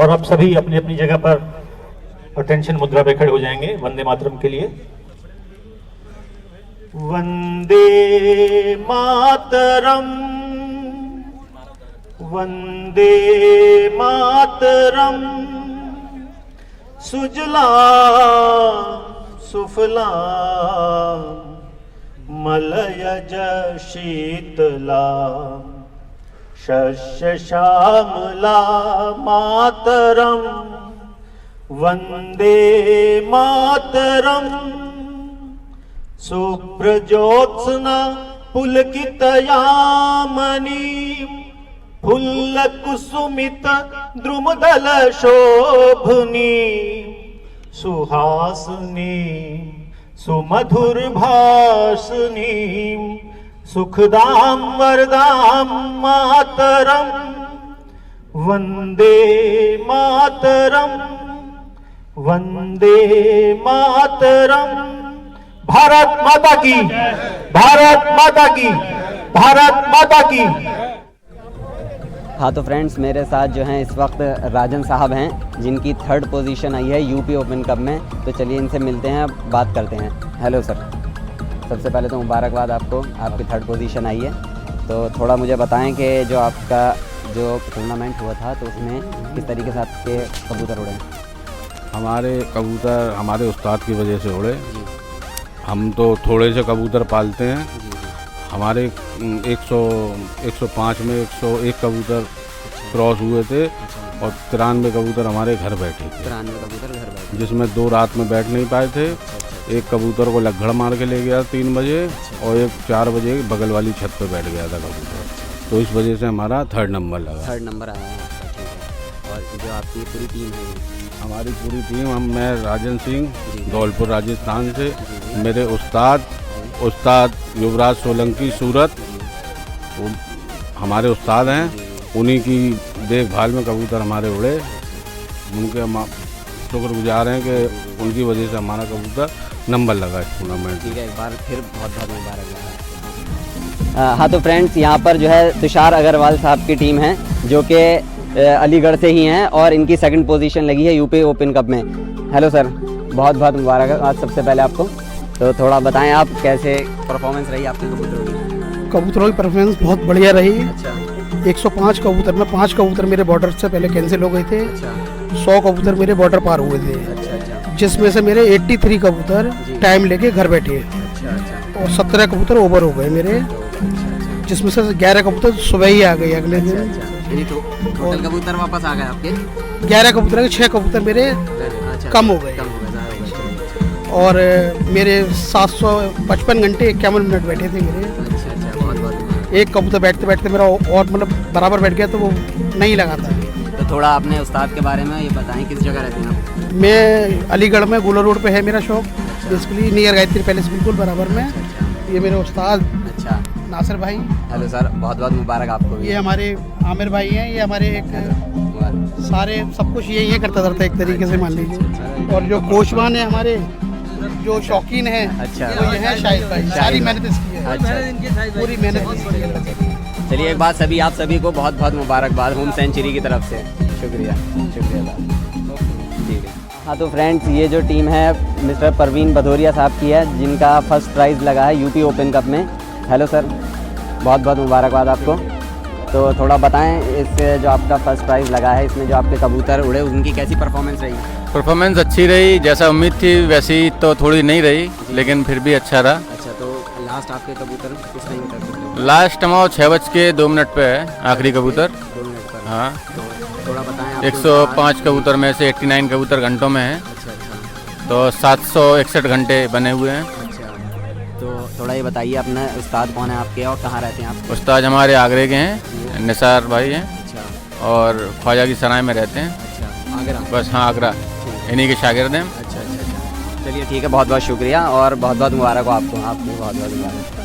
और अब सभी अपनी अपनी जगह पर अटेंशन मुद्रा पे खड़े हो जाएंगे वंदे मातरम के लिए। वंदे मातरम, वंदे मातरम, सुजलाम सुफलाम मलयज शीतलाम शस्य श्यामला मातरम, वंदे मातरम, सुप्रजोत्स्ना पुलकितयामिनी फुल्लकुसुमित द्रुमदल शोभनी सुहासिनी सुमधुर भाषिनी सुखदां वरदां मातरम, वंदे मातरम, वंदे मातरम। भारत माता की, भारत माता की, भारत माता की। हाँ तो फ्रेंड्स, मेरे साथ जो हैं इस वक्त राजन साहब हैं, जिनकी 3rd पोजीशन आई है यूपी ओपन कप में। तो चलिए इनसे मिलते हैं, बात करते हैं। हेलो सर, सबसे पहले तो मुबारकबाद आपको, आपकी 3rd पोजीशन आई है। तो थोड़ा मुझे बताएं कि जो आपका जो टूर्नामेंट हुआ था तो उसमें किस तरीके से आपके कबूतर उड़े? हमारे कबूतर हमारे उस्ताद की वजह से उड़े। हम तो थोड़े से कबूतर पालते हैं। हमारे 105 में 101 कबूतर क्रॉस हुए थे और 93 कबूतर हमारे घर बैठे थे। 93 कबूतर घर बैठे, जिसमें 2 रात में बैठ नहीं पाए थे। एक कबूतर को लग्घड़ मार के ले गया 3 बजे और एक 4 बजे बगल वाली छत पे बैठ गया था कबूतर। तो इस वजह से हमारा 3rd नंबर लगा। 3rd नंबर आया है, ठीक है। और जो आपकी पूरी टीम है? हमारी पूरी टीम, मैं राजन सिंह धौलपुर राजस्थान से, मेरे उस्ताद युवराज सोलंकी सूरत, वो हमारे उस्ताद हैं। उन्हीं की देखभाल में कबूतर हमारे उड़े। उनके हम शुक्रगुजार हैं कि उनकी वजह से हमारा कबूतर नंबर लगा इस टूर्नामेंट। ठीक है, एक बार फिर बहुत बहुत मुबारकबाद। हाँ तो फ्रेंड्स, यहाँ पर जो है तुषार अग्रवाल साहब की टीम है, जो कि अलीगढ़ से ही हैं और इनकी 2nd पोजीशन लगी है यूपी ओपन कप में। हेलो सर, बहुत बहुत मुबारकबाद सबसे पहले आपको। तो थोड़ा बताएं आप, कैसे परफॉर्मेंस रही आपकी कबूतरों की? कबूतरों की परफॉर्मेंस बहुत बढ़िया रही। अच्छा। 105 कबूतर में 5 कबूतर मेरे बॉर्डर से पहले कैंसिल हो गए थे। अच्छा। 100 कबूतर मेरे बॉर्डर पार हुए थे। अच्छा। जिसमें से मेरे 83 कबूतर टाइम लेके घर बैठे। अच्छा। और 17 कबूतर ओवर हो गए मेरे, जिसमें से 11 कबूतर सुबह ही आ गए अगले दिन। टोटल कबूतर वापस आ गए आपके? 11 कबूतर के 6 कबूतर मेरे कम हो गए। और मेरे 755 घंटे 51 मिनट बैठे थे मेरे। बहुत। एक कबूतर बैठते बैठते मेरा और मतलब बराबर बैठ गया, तो वो नहीं लगा था। तो थोड़ा अपने उस्ताद के बारे में ये बताएं, किस जगह रहते हैं आप? मैं अलीगढ़ में गुलर रोड पे है मेरा shop, basically near Gayatri palace बिल्कुल बराबर में। ये मेरे उस्ताद अच्छा नासिर भाई। हेलो सर, बहुत बहुत मुबारक आपको भी। ये हमारे आमिर भाई हैं, ये हमारे एक सारे सब कुछ यही करता रहता है एक तरीके से, मान लीजिए। और जो कोचवान है हमारे, जो शौकीन है, अच्छा, वो ये है शाहिद भाई। सारी मेहनत इसकी है। अच्छा, पूरी मेहनत इसकी है। चलिए एक बात, सभी आप सभी को बहुत बहुत मुबारकबाद होम सेंचुरी की तरफ से। शुक्रिया शुक्रिया। ठीक है। हाँ तो फ्रेंड्स, ये जो टीम है मिस्टर परवीन भदौरिया साहब की है, जिनका फर्स्ट प्राइज़ लगा है यूपी ओपन कप में। हेलो सर, बहुत बहुत मुबारकबाद आपको। तो थोड़ा बताएं, इस जो आपका फर्स्ट प्राइज़ लगा है, इसमें जो आपके कबूतर उड़े, उनकी कैसी परफॉर्मेंस रही? परफॉर्मेंस अच्छी रही, जैसा उम्मीद थी वैसी तो थोड़ी नहीं रही, लेकिन फिर भी अच्छा रहा। अच्छा, तो लास्ट आपके कबूतर किस टाइम तक? लास्ट हमारा 6:02 पे है आखिरी कबूतर। 2 मिनट पर। हाँ, तो थोड़ा बताएं। 105 कबूतर में से 89 कबूतर घंटों में है। अच्छा। तो 761 घंटे बने हुए हैं। अच्छा, तो थोड़ा ये बताइए, अपना उस्ताद कौन है आपके और कहाँ रहते हैं आप? उस्ताद हमारे आगरे के हैं, निसार भाई हैं। अच्छा। और ख्वाजा की सराय में रहते हैं। अच्छा, आगरा? बस हाँ, आगरा, इन्हीं के शागिर्द हैं। अच्छा। चलिए ठीक है, बहुत बहुत शुक्रिया और बहुत बहुत मुबारक हो आपको। आपको बहुत बहुत मुबारक।